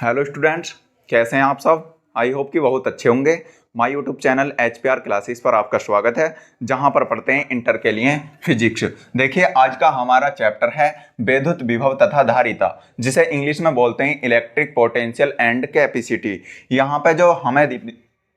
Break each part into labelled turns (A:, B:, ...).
A: Hello students, कैसे हैं आप सब। आई होप कि बहुत अच्छे होंगे। My YouTube channel HPR classes पर आपका स्वागत है, जहां पर पढ़ते हैं इंटर के लिए फिजिक्स। देखिए, आज का हमारा चैप्टर है विद्युत विभव तथा धारिता, जिसे इंग्लिश में बोलते हैं इलेक्ट्रिक पोटेंशियल एंड कैपेसिटी। यहाँ पे जो हमें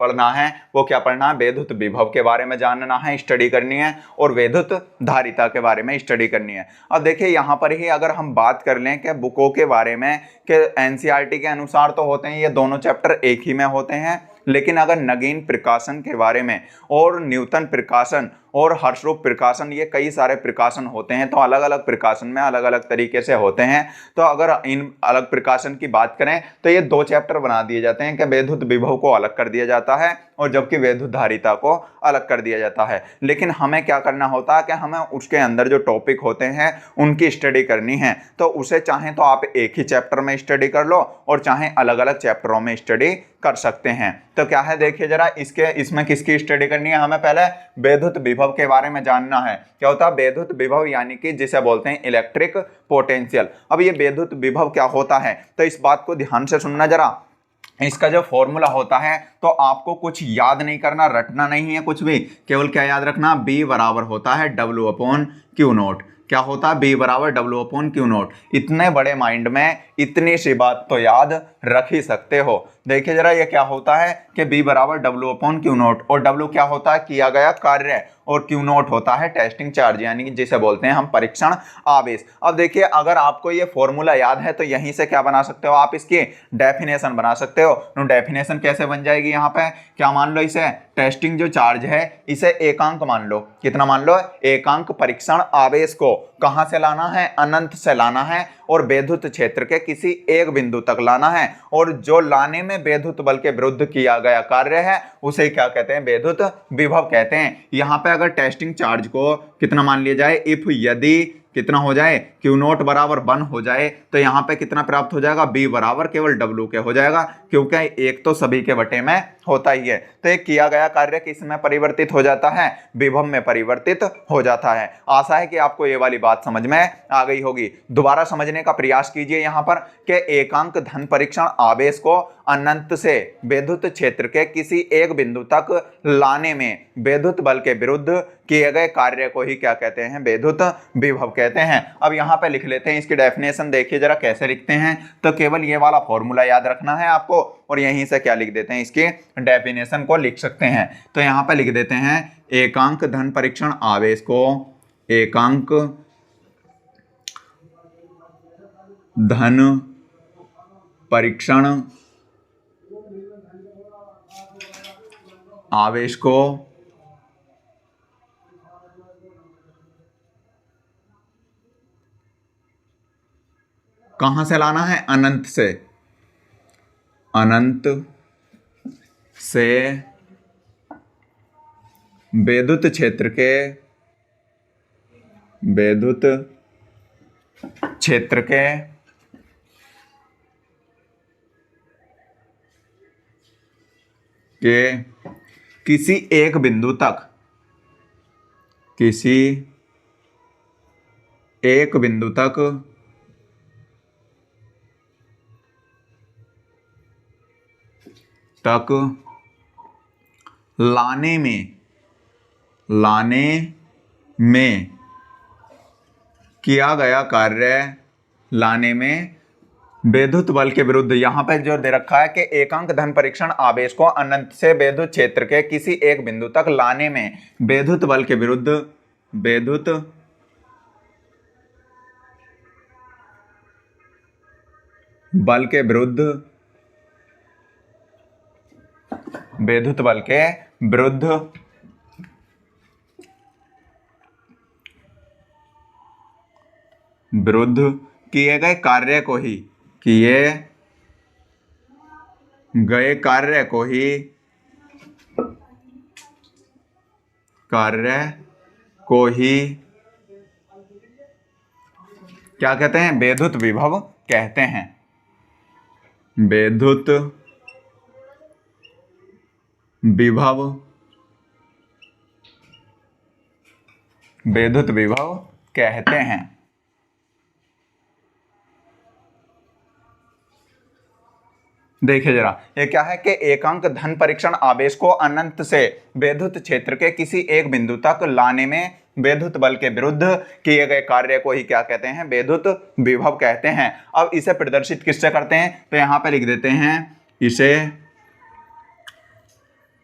A: पढ़ना है वो क्या पढ़ना है, विद्युत विभव के बारे में जानना है, स्टडी करनी है, और विद्युत धारिता के बारे में स्टडी करनी है। अब देखिए, यहाँ पर ही अगर हम बात कर लें कि बुकों के बारे में, कि एनसीईआरटी के अनुसार तो होते हैं ये दोनों चैप्टर एक ही में होते हैं, लेकिन अगर नगीन प्रकाशन के बारे में और न्यूटन प्रकाशन और हर्षरूप प्रकाशन, ये कई सारे प्रकाशन होते हैं, तो अलग अलग प्रकाशन में अलग अलग तरीके से होते हैं। तो अगर इन अलग प्रकाशन की बात करें तो ये दो चैप्टर बना दिए जाते हैं कि विद्युत विभव को अलग कर दिया जाता है और जबकि विद्युत धारिता को अलग कर दिया जाता है। लेकिन हमें क्या करना होता है कि हमें उसके अंदर जो टॉपिक होते हैं उनकी स्टडी करनी है, तो उसे चाहें तो आप एक ही चैप्टर में स्टडी कर लो और चाहें अलग अलग चैप्टरों में स्टडी कर सकते हैं। तो क्या है, देखिए जरा, इसमें किसकी स्टडी करनी है। हमें पहले विद्युत विभव के बारे में जानना है। क्या होता है विद्युत विभव, यानी कि जिसे बोलते हैं इलेक्ट्रिक पोटेंशियल। अब ये विद्युत विभव क्या होता है, तो इस बात को ध्यान से सुनना जरा। इसका जो फॉर्मूला होता है, तो आपको कुछ याद नहीं करना, रटना नहीं है कुछ भी, केवल क्या याद रखना, B बराबर होता है W/Q0। क्या होता है, B बराबर W/Q0। इतने बड़े माइंड में इतनी सी बात तो याद रख ही सकते हो। देखिए जरा, ये क्या होता है कि B बराबर W/Q0, और W क्या होता है, किया गया कार्य, और Q0 होता है टेस्टिंग चार्ज, यानी कि जिसे बोलते हैं हम परीक्षण आवेश। अब देखिए, अगर आपको ये फॉर्मूला याद है तो यहीं से क्या बना सकते हो, आप इसकी डेफिनेशन बना सकते हो। डेफिनेशन कैसे बन जाएगी, यहाँ पे क्या मान लो, इसे टेस्टिंग जो चार्ज है इसे एकांक मान लो। कितना मान लो, एकांक परीक्षण आवेश को कहां से लाना है, अनंत से लाना है, और विद्युत क्षेत्र के किसी एक बिंदु तक लाना है, और जो लाने में विद्युत बल के विरुद्ध किया गया कार्य है उसे क्या कहते हैं, विद्युत विभव कहते हैं। यहाँ पे अगर टेस्टिंग चार्ज को कितना मान लिया जाए, इफ यदि कितना हो जाए, Q0 बराबर 1 हो जाए, तो यहाँ पे कितना प्राप्त हो जाएगा, B बराबर केवल W के हो जाएगा, क्योंकि एक तो सभी के बटे में होता ही है। तो एक किया गया कार्य किस में परिवर्तित हो जाता है, विभव में परिवर्तित हो जाता है। आशा है कि आपको ये वाली बात समझ में आ गई होगी। दोबारा समझने का प्रयास कीजिए यहाँ पर, कि एकांक धन परीक्षण आवेश को अनंत से विद्युत क्षेत्र के किसी एक बिंदु तक लाने में विद्युत बल के विरुद्ध किए गए कार्य को ही क्या कहते हैं, विद्युत विभव कहते हैं। अब यहाँ पे लिख लेते हैं इसकी डेफिनेशन। देखिए जरा कैसे लिखते हैं, तो केवल ये वाला फॉर्मूला याद रखना है आपको, और यहीं से क्या लिख देते हैं, इसकी डेफिनेशन को लिख सकते हैं। तो यहाँ पे लिख देते हैं, एकांक धन परीक्षण आवेश को एकांक धन परीक्षण आवेश को कहां से लाना है, अनंत से, अनंत से विद्युत क्षेत्र के किसी एक बिंदु तक, किसी एक बिंदु तक लाने में किया गया कार्य, लाने में विद्युत बल के विरुद्ध। यहां पर जो दे रखा है कि एकांक धन परीक्षण आवेश को अनंत से विद्युत क्षेत्र के किसी एक बिंदु तक लाने में विद्युत बल के विरुद्ध विद्युत बल के विरुद्ध किए गए कार्य को ही क्या कहते हैं, विद्युत विभव कहते हैं। विद्युत विभव कहते हैं। देखिए जरा, ये क्या है कि एकांक धन परीक्षण आवेश को अनंत से वैद्युत क्षेत्र के किसी एक बिंदु तक लाने में वैद्युत बल के विरुद्ध किए गए कार्य को ही क्या कहते हैं? वैद्युत विभव कहते हैं। अब इसे प्रदर्शित किससे करते हैं? तो यहां पे लिख देते हैं, इसे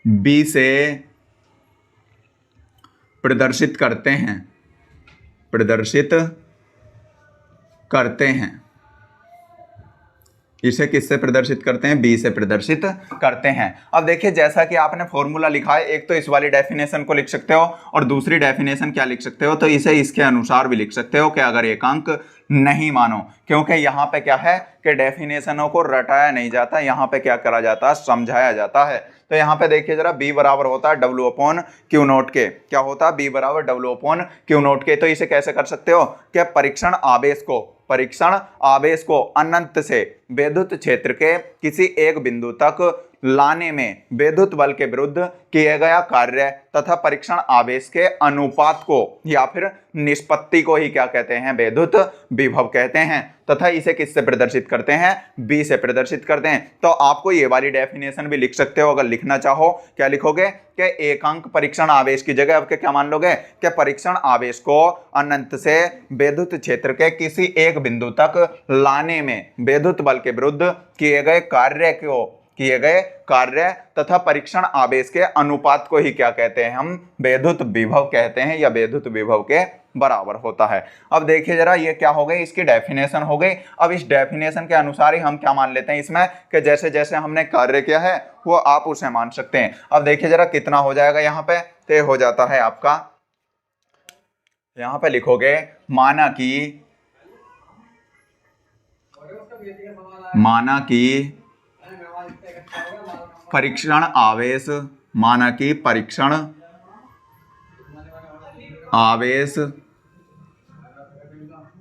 A: B से प्रदर्शित करते हैं, प्रदर्शित करते हैं। इसे किससे प्रदर्शित करते हैं? बी से प्रदर्शित करते हैं। अब देखिए, जैसा कि आपने फॉर्मूला लिखा है, एक तो इस वाली डेफिनेशन को लिख सकते हो और दूसरी डेफिनेशन क्या लिख सकते हो? तो इसे इसके अनुसार भी लिख सकते हो कि अगर एकांक नहीं मानो, क्योंकि यहाँ पे क्या है कि डेफिनेशनों को रटाया नहीं जाता, यहाँ पे क्या करा जाता है? समझाया जाता है। तो यहाँ पे देखिए जरा, B बराबर होता है W/Q0 के। क्या होता है? B बराबर W/Q0 के। तो इसे कैसे कर सकते हो कि परीक्षण आवेश को अनंत से वैद्युत क्षेत्र के किसी एक बिंदु तक लाने में वैद्युत बल के विरुद्ध किया गया कार्य तथा परीक्षण आवेश के अनुपात को या फिर निष्पत्ति को ही क्या कहते हैं? वैद्युत विभव कहते हैं। तथा इसे किससे प्रदर्शित करते हैं? बी से प्रदर्शित करते हैं। तो आपको ये वाली डेफिनेशन भी लिख सकते हो अगर लिखना चाहो। क्या लिखोगे कि एकांक परीक्षण आवेश की जगह आपके क्या मान लोगे कि परीक्षण आवेश को अनंत से वैद्युत क्षेत्र के किसी एक बिंदु तक लाने में वैद्युत बल के विरुद्ध किए गए कार्य तथा परीक्षण आवेश के अनुपात को ही क्या कहते हैं? हम वैद्युत विभव कहते हैं या वैद्युत विभव के बराबर होता है। अब देखिए जरा, ये क्या हो गई? इसकी डेफिनेशन हो गई। अब इस डेफिनेशन के अनुसार ही हम क्या मान लेते हैं इसमें कि जैसे जैसे हमने कार्य किया है वो आप उसे मान सकते हैं। अब देखिए जरा, कितना हो जाएगा यहाँ पे? तो हो जाता है आपका, यहाँ पे लिखोगे माना कि परीक्षण आवेश, माना कि परीक्षण आवेश,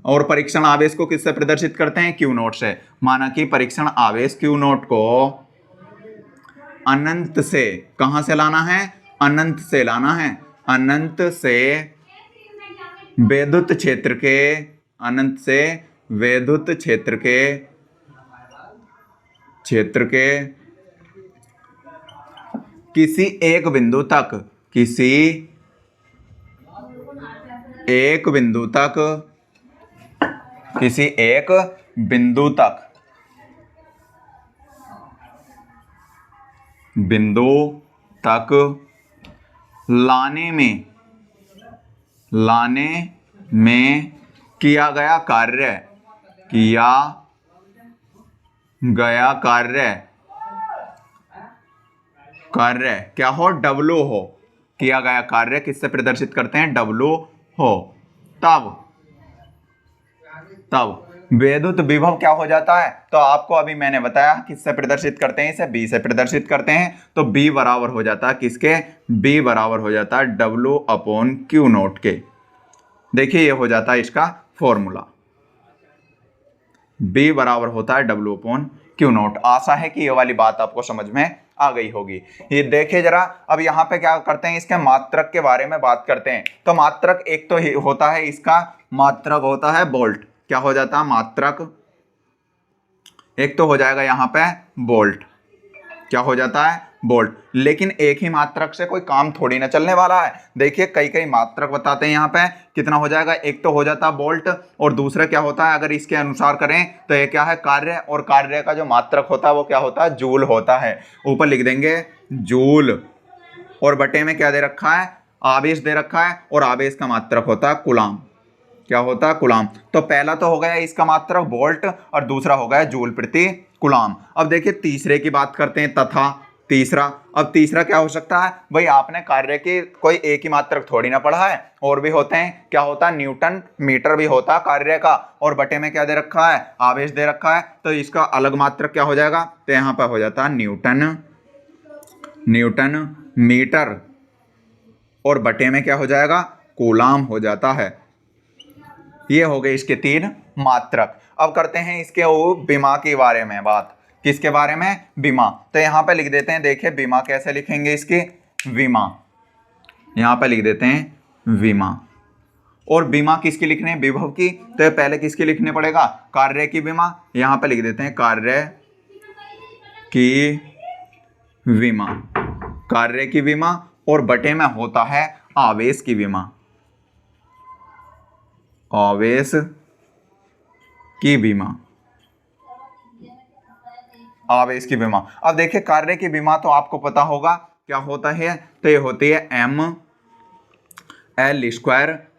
A: और परीक्षण आवेश को किससे प्रदर्शित करते हैं? Q0 से। माना कि परीक्षण आवेश Q0 को अनंत से, कहां से लाना है? अनंत से लाना है। अनंत से वैद्युत क्षेत्र के, अनंत से वैद्युत क्षेत्र के किसी एक बिंदु तक, किसी एक बिंदु तक लाने में किया गया कार्य क्या हो? W हो। किया गया कार्य किससे प्रदर्शित करते हैं? W हो। तब वैद्युत विभव क्या हो जाता है? तो आपको अभी मैंने बताया किससे प्रदर्शित करते हैं? इसे B से प्रदर्शित करते हैं। तो B बराबर हो जाता है किसके? B बराबर हो जाता है W/Q0 के। देखिए, ये हो जाता है इसका फॉर्मूला। B बराबर होता है W/Q0। आशा है कि ये वाली बात आपको समझ में आ गई होगी। ये देखिए जरा, अब यहाँ पे क्या करते हैं? इसके मात्रक के बारे में बात करते हैं। तो मात्रक एक तो होता है, इसका मात्रक होता है वोल्ट। क्या हो जाता है? मात्रक एक तो हो जाएगा यहाँ पे वोल्ट। क्या हो जाता है? वोल्ट। लेकिन एक ही मात्रक से कोई काम थोड़ी ना चलने वाला है। देखिए, कई कई मात्रक बताते हैं यहाँ पे। कितना हो जाएगा? एक तो हो जाता है वोल्ट, और दूसरा क्या होता है अगर इसके अनुसार करें तो ये क्या है? कार्य। और कार्य का जो मात्रक होता है वो क्या होता है? जूल होता है। ऊपर लिख देंगे जूल, और बटे में क्या दे रखा है? आवेश दे रखा है, और आवेश का मात्रक होता है कूलाम। क्या होता है? कूलाम। तो पहला तो हो गया इसका मात्रक वोल्ट, और दूसरा हो गया जूल प्रति कूलाम। अब देखिए, तीसरे की बात करते हैं, तथा तीसरा। अब तीसरा क्या हो सकता है? भाई, आपने कार्य की कोई एक ही मात्रक थोड़ी ना पढ़ा है, और भी होते हैं। क्या होता है? न्यूटन मीटर भी होता है कार्य का, और बटे में क्या दे रखा है? आवेश दे रखा है। तो इसका अलग मात्रक क्या हो जाएगा? तो यहाँ पर हो जाता है न्यूटन मीटर, और बटे में क्या हो जाएगा? कूलाम हो जाता है। ये हो गए इसके तीन मात्रक। अब करते हैं इसके विमा के बारे में बात। किसके बारे में? विमा। तो यहाँ पे लिख देते हैं, देखिए विमा कैसे लिखेंगे इसकी? विमा। यहाँ पे लिख देते हैं विमा। और विमा किसकी लिखने हैं? विभव की। तो पहले किसकी लिखने पड़ेगा? कार्य की विमा। यहाँ पे लिख देते हैं कार्य की विमा, कार्य की विमा, और बटे में होता है आवेश की विमा, आवेश की विमा, आवेश की विमा। अब देखिए कार्य की विमा तो आपको पता होगा क्या होता है, तो ये होती है ml²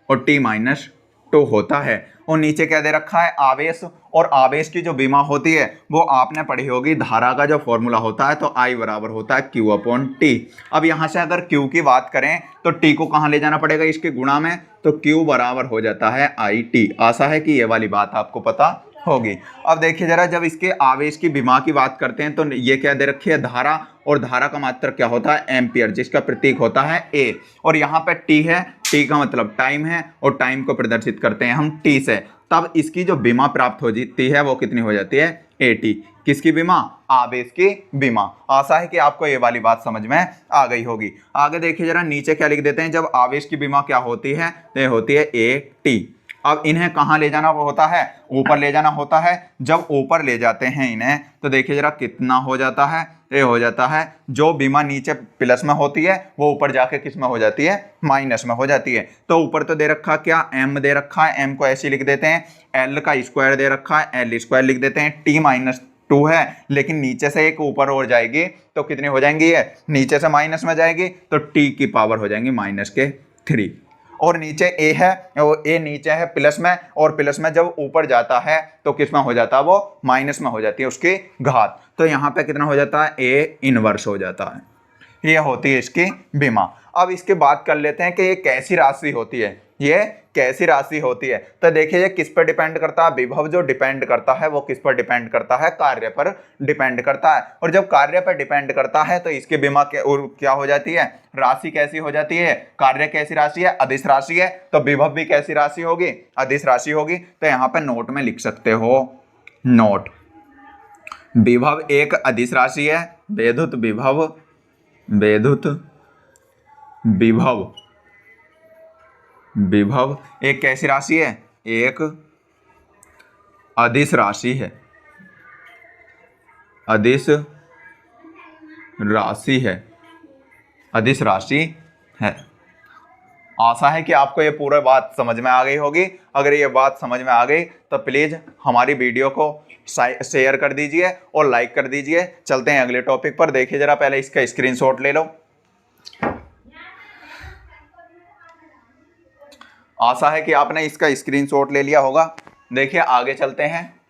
A: और T-2 होता है। और नीचे क्या दे रखा है, आवेश, और आवेश की जो विमा होती है वो आपने पढ़ी होगी, धारा का जो फॉर्मूला होता है तो I बराबर होता है Q/T। अब यहां से अगर Q की बात करें तो T को कहां ले जाना पड़ेगा, इसके गुणा में, तो Q बराबर हो जाता है IT। आशा है कि ये वाली बात आपको पता होगी। अब देखिए जरा, जब इसके आवेश की विमा की बात करते हैं तो ये क्या दे रखी है, धारा, और धारा का मात्रक क्या होता है, एम्पियर, जिसका प्रतीक होता है A। और यहाँ पे T है, T का मतलब टाइम है, और टाइम को प्रदर्शित करते हैं हम T से। तब इसकी जो विमा प्राप्त हो जाती है वो कितनी हो जाती है, AT। किसकी विमा, आवेश की विमा। आशा है कि आपको ये वाली बात समझ में आ गई होगी। आगे देखिए जरा, नीचे क्या लिख देते हैं, जब आवेश की विमा क्या होती है, तो ये होती है AT। अब इन्हें कहाँ ले जाना होता है, ऊपर ले जाना होता है। जब ऊपर ले जाते हैं इन्हें तो देखिए जरा कितना हो जाता है, ये हो जाता है, जो बीमा नीचे प्लस में होती है वो ऊपर जाके किस में हो जाती है, माइनस में हो जाती है। तो ऊपर तो दे रखा क्या, m दे रखा है, m को ऐसे लिख देते हैं, l का स्क्वायर दे रखा है, l² लिख देते हैं, T-2 है, लेकिन नीचे से एक ऊपर और जाएगी तो कितनी हो जाएंगी, ये नीचे से माइनस में जाएगी तो t की पावर हो जाएंगी -3। और नीचे a है, वो a नीचे है प्लस में, और प्लस में जब ऊपर जाता है तो किस में हो जाता है, वो माइनस में हो जाती है उसकी घात। तो यहाँ पे कितना हो जाता है, a इनवर्स हो जाता है। ये होती है इसकी बीमा। अब इसके बात कर लेते हैं कि ये कैसी राशि होती है, ये कैसी राशि होती है। तो देखिए ये किस पर डिपेंड करता है, विभव जो डिपेंड करता है वो किस पर डिपेंड करता है, कार्य पर डिपेंड करता है। और जब कार्य पर डिपेंड करता है तो इसकी बीमा क्या हो जाती है, राशि कैसी हो जाती है, कार्य कैसी राशि है, अदिश राशि है, तो विभव भी कैसी राशि होगी, अदिश राशि होगी। तो यहाँ पे नोट में लिख सकते हो, नोट, विभव एक अदिश राशि है, वैद्युत विभव, वैद्युत विभव, विभव एक कैसी राशि है, एक अदिश राशि है, अदिश राशि है, अदिश राशि है। आशा है कि आपको ये पूरा बात समझ में आ गई होगी। अगर ये बात समझ में आ गई तो प्लीज़ हमारी वीडियो को शेयर कर दीजिए और लाइक कर दीजिए। चलते हैं अगले टॉपिक पर। देखिए जरा, पहले इसका स्क्रीनशॉट ले लो। आशा है कि आपने इसका स्क्रीनशॉट ले लिया होगा। देखिए आगे चलते हैं।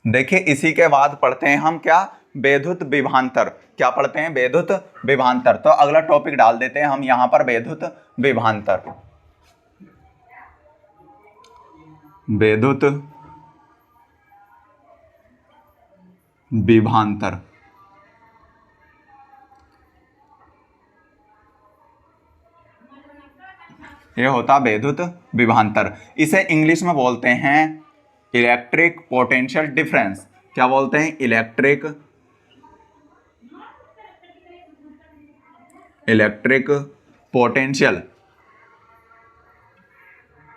A: देखिए इसी के बाद पढ़ते हैं हम क्या, वैद्युत विभवांतर। क्या पढ़ते हैं, वैद्युत विभवांतर। तो अगला टॉपिक डाल देते हैं हम यहां पर, वैद्युत विभवांतर, वैद्युत विभवांतर। ये होता वैद्युत विभवांतर। इसे इंग्लिश में बोलते हैं इलेक्ट्रिक पोटेंशियल डिफरेंस। क्या बोलते हैं, electric potential,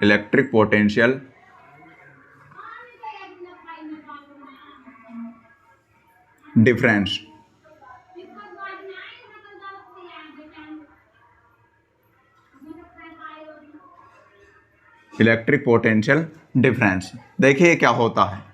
A: electric potential difference. Electric potential difference. देखिए क्या होता है,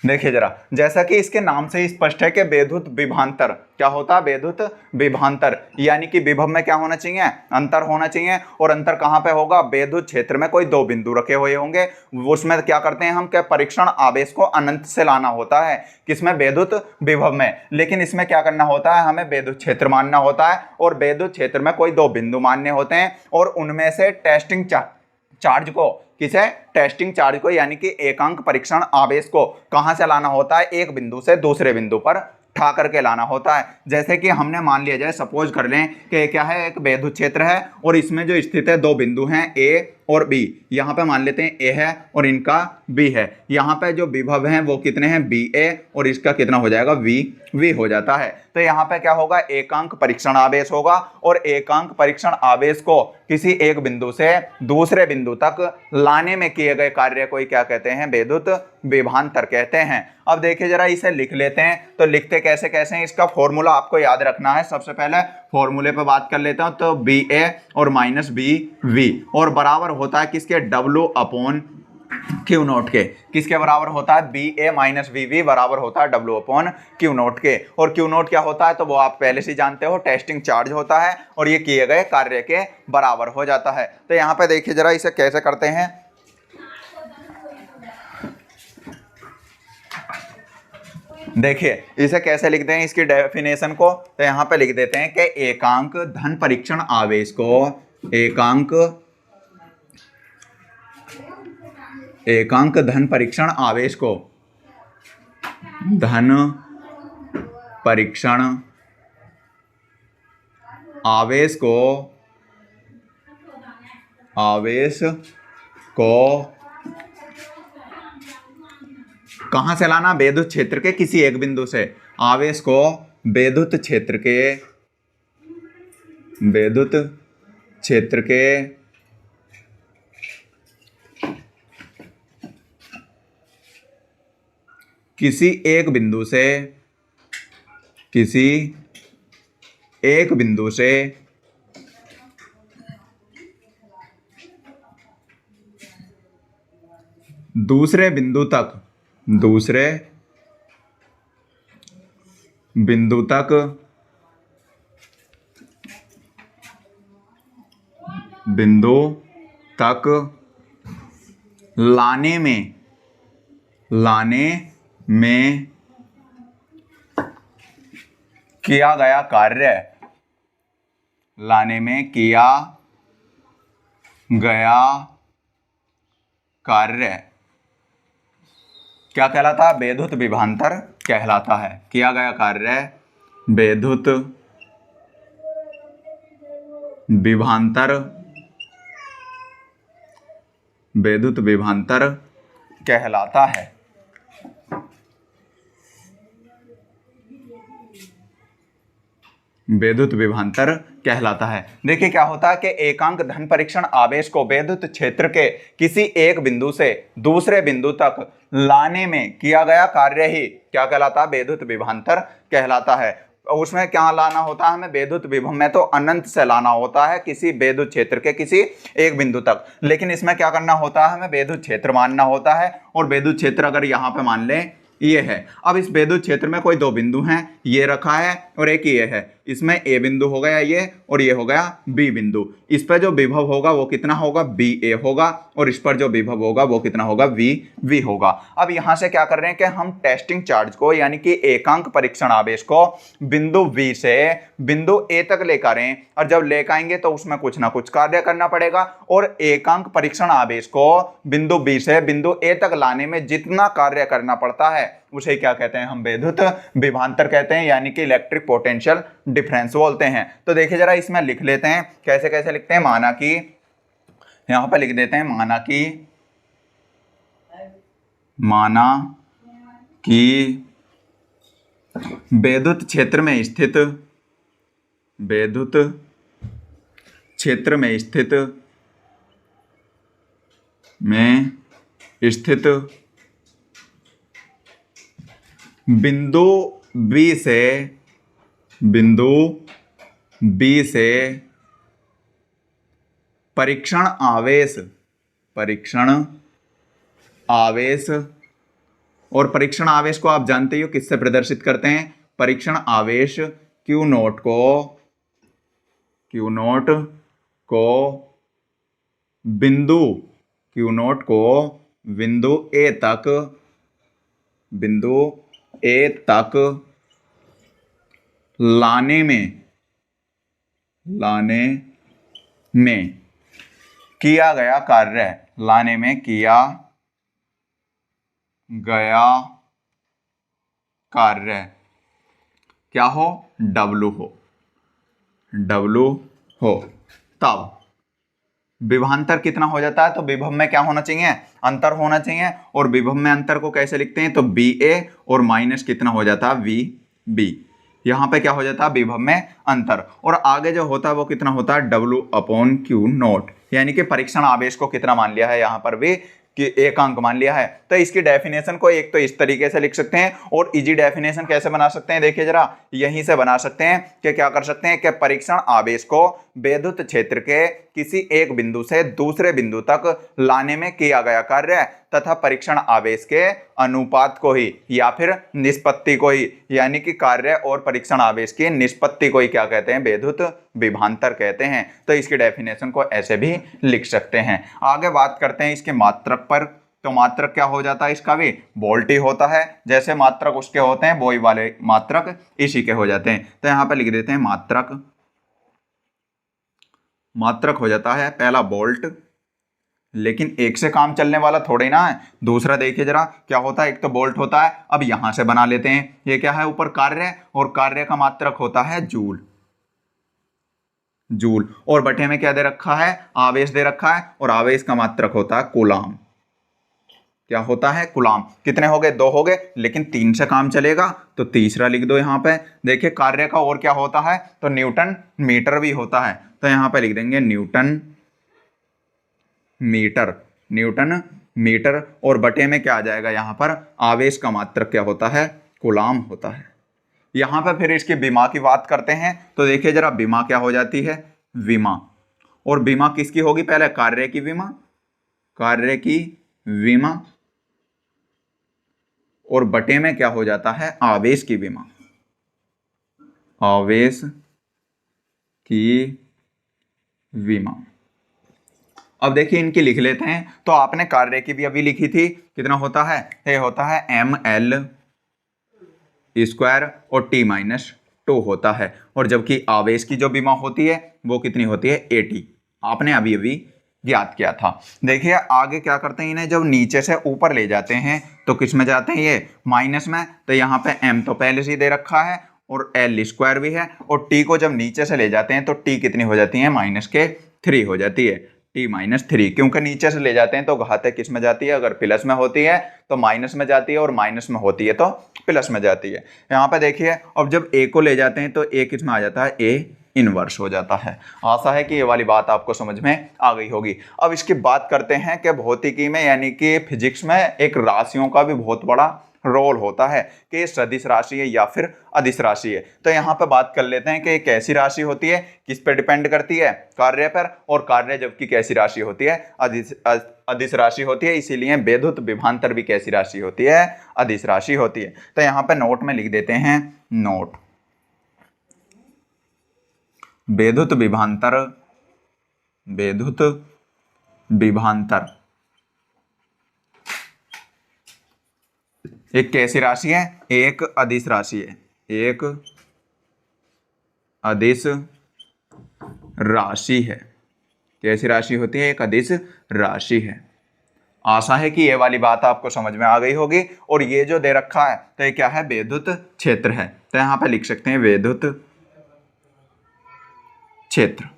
A: देखिए जरा, जैसा कि इसके नाम से ही स्पष्ट है कि वैद्युत विभवांतर क्या होता है, वैद्युत विभवांतर, यानी कि विभव में क्या होना चाहिए, अंतर होना चाहिए। और अंतर कहाँ पे होगा, वैद्युत क्षेत्र में कोई दो बिंदु रखे हुए होंगे, उसमें क्या करते हैं हम, क्या परीक्षण आवेश को अनंत से लाना होता है, किसमें, वैद्युत विभव में। लेकिन इसमें क्या करना होता है, हमें वैद्युत क्षेत्र मानना होता है, और वैद्युत क्षेत्र में कोई दो बिंदु मानने होते हैं, और उनमें से टेस्टिंग चार्ज को, किसे, टेस्टिंग चार्ज को, यानी कि एकांक परीक्षण आवेश को कहां से लाना होता है, एक बिंदु से दूसरे बिंदु पर ठा करके लाना होता है। जैसे कि हमने मान लिया जाए, सपोज कर लें कि क्या है, एक बेधुत क्षेत्र है और इसमें जो स्थित है दो बिंदु हैं ए और बी। यहाँ पे मान लेते हैं ए है और इनका बी है। यहाँ पे जो विभव हैं वो कितने हैं, बी ए, और इसका कितना हो जाएगा, वी हो जाता है। तो यहाँ पे क्या होगा, एकांक परीक्षण आवेश होगा और एकांक परीक्षण आवेश को किसी एक बिंदु से दूसरे बिंदु तक लाने में किए गए कार्य को क्या कहते हैं, विद्युत विभवांतर कहते हैं। अब देखिए जरा इसे लिख लेते हैं। तो लिखते कैसे कैसे हैं, इसका फॉर्मूला आपको याद रखना है। सबसे पहले फॉर्मूले पे बात कर लेता हूं। तो बी ए और माइनस बी वी, और बराबर होता है किसके, डब्ल्यू अपॉन क्यू नोट के। किसके बराबर होता है, b a minus v v बराबर होता है डब्ल्यू अपॉन क्यू नोट के। और क्यू नोट क्या होता है, तो वो आप पहले से जानते हो, टेस्टिंग चार्ज होता है और ये किए गए कार्य के बराबर हो जाता है। तो यहाँ पे देखिए जरा इसे कैसे करते हैं। देखिए इसे कैसे लिखते हैं, इसकी डेफिनेशन को। तो यहाँ पे लिख देते हैं कि एकांक धन परीक्षण आवेश को, एकांक धन परीक्षण आवेश को, धन परीक्षण आवेश को कहां से लाना, विद्युत क्षेत्र के किसी एक बिंदु से। आवेश को विद्युत क्षेत्र के किसी एक बिंदु से दूसरे बिंदु तक लाने में किया गया कार्य, क्या कहलाता है, विद्युत विभवांतर कहलाता है। किया गया कार्य विद्युत विभवांतर कहलाता है। विद्युत विभवांतर कहलाता है। देखिए क्या होता है कि एकांक धन परीक्षण आवेश को विद्युत क्षेत्र के किसी एक बिंदु से दूसरे बिंदु तक लाने में किया गया कार्य ही क्या कहलाता है, विद्युत विभवांतर कहलाता है। उसमें क्या लाना होता है, हमें विद्युत विभव में तो अनंत से लाना होता है किसी विद्युत क्षेत्र के किसी एक बिंदु तक, लेकिन इसमें क्या करना होता है, हमें विद्युत क्षेत्र मानना होता है। और विद्युत क्षेत्र अगर यहाँ पे मान लें ये है। अब इस विद्युत क्षेत्र में कोई दो बिंदु हैं, ये रखा है और एक ये है। इसमें ए बिंदु हो गया ये, और ये हो गया बी बिंदु। इस पर जो विभव होगा वो कितना होगा, बी ए होगा, और इस पर जो विभव होगा वो कितना होगा, वी होगा। अब यहां से क्या कर रहे हैं कि हम टेस्टिंग चार्ज को यानी कि एकांक परीक्षण आवेश को बिंदु बी से बिंदु ए तक लेकर आए, और जब लेकर आएंगे तो उसमें कुछ ना कुछ कार्य करना पड़ेगा। और एकांक परीक्षण आवेश को बिंदु बी से बिंदु ए तक लाने में जितना कार्य करना पड़ता है उसे क्या कहते हैं, हम विद्युत विभवांतर कहते हैं, यानी कि इलेक्ट्रिक पोटेंशियल डिफरेंस बोलते हैं। तो देखिए जरा इसमें लिख लेते हैं, कैसे कैसे लिखते हैं। माना कि यहां पर लिख देते हैं, माना कि विद्युत क्षेत्र में स्थित बिंदु बी से परीक्षण आवेश, और परीक्षण आवेश को आप जानते ही हो किससे प्रदर्शित करते हैं, परीक्षण आवेश क्यू नोट को बिंदु ए तक लाने में किया गया कार्य क्या हो, W हो, W हो, तब विभवांतर कितना हो जाता है, तो विभव में क्या होना चाहिए, अंतर होना चाहिए। और विभव में अंतर को कैसे लिखते हैं, तो BA और माइनस कितना हो जाता है, VB। यहाँ पे क्या हो जाता है, विभव में अंतर। और आगे जो होता है वो कितना होता है, W/Q0, यानी कि परीक्षण आवेश को कितना मान लिया है यहाँ पर भी, कि एक अंक मान लिया है। तो इसकी डेफिनेशन को एक तो इस तरीके से लिख सकते हैं, और इजी डेफिनेशन कैसे बना सकते हैं, देखिए जरा, यहीं से बना सकते हैं कि क्या कर सकते हैं कि परीक्षण आवेश को विद्युत क्षेत्र के किसी एक बिंदु से दूसरे बिंदु तक लाने में किया गया कार्य तथा परीक्षण आवेश के अनुपात को ही या फिर निष्पत्ति को ही, यानी कि कार्य और परीक्षण आवेश की निष्पत्ति को ही क्या कहते हैं, विद्युत विभवांतर कहते हैं। तो इसकी डेफिनेशन को ऐसे भी लिख सकते हैं। आगे बात करते हैं इसके मात्रक पर। तो मात्रक क्या हो जाता है, इसका भी वोल्ट ही होता है। जैसे मात्रक उसके होते हैं वही वाले मात्रक इसी के हो जाते हैं। तो यहां पर लिख देते हैं मात्रक। मात्रक हो जाता है पहला वोल्ट, लेकिन एक से काम चलने वाला थोड़े ना है। दूसरा देखिए जरा क्या होता है, एक तो वोल्ट होता है, अब यहां से बना लेते हैं, ये क्या है ऊपर कार्य, और कार्य का मात्रक होता है जूल। जूल और बटे में क्या दे रखा है, आवेश दे रखा है, और आवेश का मात्रक होता है कूलाम। क्या होता है, कूलाम। कितने हो गए, 2 हो गए, लेकिन 3 से काम चलेगा तो तीसरा लिख दो यहां पे। देखिए कार्य का और क्या होता है, तो न्यूटन मीटर भी होता है। तो यहां पे लिख देंगे न्यूटन मीटर, न्यूटन मीटर, और बटे में क्या आ जाएगा यहाँ पर, आवेश का मात्रक क्या होता है, कूलाम होता है। यहाँ पर फिर इसकी विमा की बात करते हैं। तो देखिए जरा, विमा क्या हो जाती है, विमा। और विमा किसकी होगी, पहले कार्य की विमा, कार्य की विमा, और बटे में क्या हो जाता है, आवेश की विमा, आवेश की विमा। अब देखिए इनकी लिख लेते हैं। तो आपने कार्य की भी अभी लिखी थी, कितना होता है, ये होता है ml² और T-2 होता है। और जबकि आवेश की जो विमा होती है वो कितनी होती है, AT। आपने अभी अभी ज्ञात किया था। देखिए आगे क्या करते हैं, इन्हें जब नीचे से ऊपर ले जाते हैं तो किस में जाते हैं, ये माइनस में। तो यहाँ पे m तो पहले से ही दे रखा है, और L² भी है, और T को जब नीचे से ले जाते हैं तो T कितनी हो जाती है, -3 हो जाती है, T-3। क्योंकि नीचे से ले जाते हैं तो घातें किस में जाती है, अगर प्लस में होती है तो माइनस में जाती है, और माइनस में होती है तो प्लस में जाती है। यहाँ पे देखिए, अब जब A को ले जाते हैं तो A किस में आ जाता है, A इनवर्स हो जाता है। आशा है कि ये वाली बात आपको समझ में आ गई होगी। अब इसकी बात करते हैं कि भौतिकी में यानी कि फिजिक्स में एक राशियों का भी बहुत बड़ा रोल होता है कि ये सदिश राशि है या फिर अदिश राशि है। तो यहाँ पे बात कर लेते हैं कि एक कैसी राशि होती है, किस पे डिपेंड करती है, कार्य पर। और कार्य जबकि कैसी राशि होती है, अदिश राशि होती है। इसीलिए विद्युत विभवांतर भी कैसी राशि होती है, अदिश राशि होती है। तो यहाँ पे नोट में लिख देते हैं, नोट, विद्युत विभवांतर, विद्युत विभवांतर एक कैसी राशि है, एक अदिश राशि है, एक अदिश राशि है। कैसी राशि होती है, एक अदिश राशि है। आशा है कि ये वाली बात आपको समझ में आ गई होगी। और ये जो दे रखा है तो ये क्या है, विद्युत क्षेत्र है। तो यहां पे लिख सकते हैं विद्युत क्षेत्र।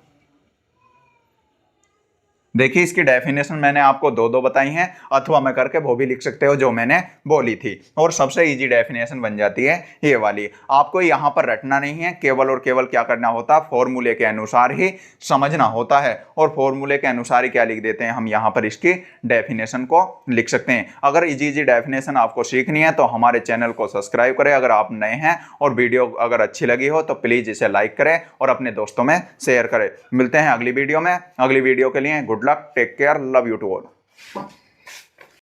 A: देखिए इसकी डेफिनेशन मैंने आपको 2 बताई हैं, अथवा मैं करके वो भी लिख सकते हो जो मैंने बोली थी। और सबसे इजी डेफिनेशन बन जाती है ये वाली। आपको यहाँ पर रटना नहीं है, केवल और केवल क्या करना होता है, फॉर्मूले के अनुसार ही समझना होता है। और फॉर्मूले के अनुसार ही क्या लिख देते हैं हम, यहाँ पर इसकी डेफिनेशन को लिख सकते हैं। अगर इजी डेफिनेशन आपको सीखनी है तो हमारे चैनल को सब्सक्राइब करें अगर आप नए हैं, और वीडियो अगर अच्छी लगी हो तो प्लीज़ इसे लाइक करें और अपने दोस्तों में शेयर करें। मिलते हैं अगली वीडियो में। अगली वीडियो के लिए good luck, take care, love you to all.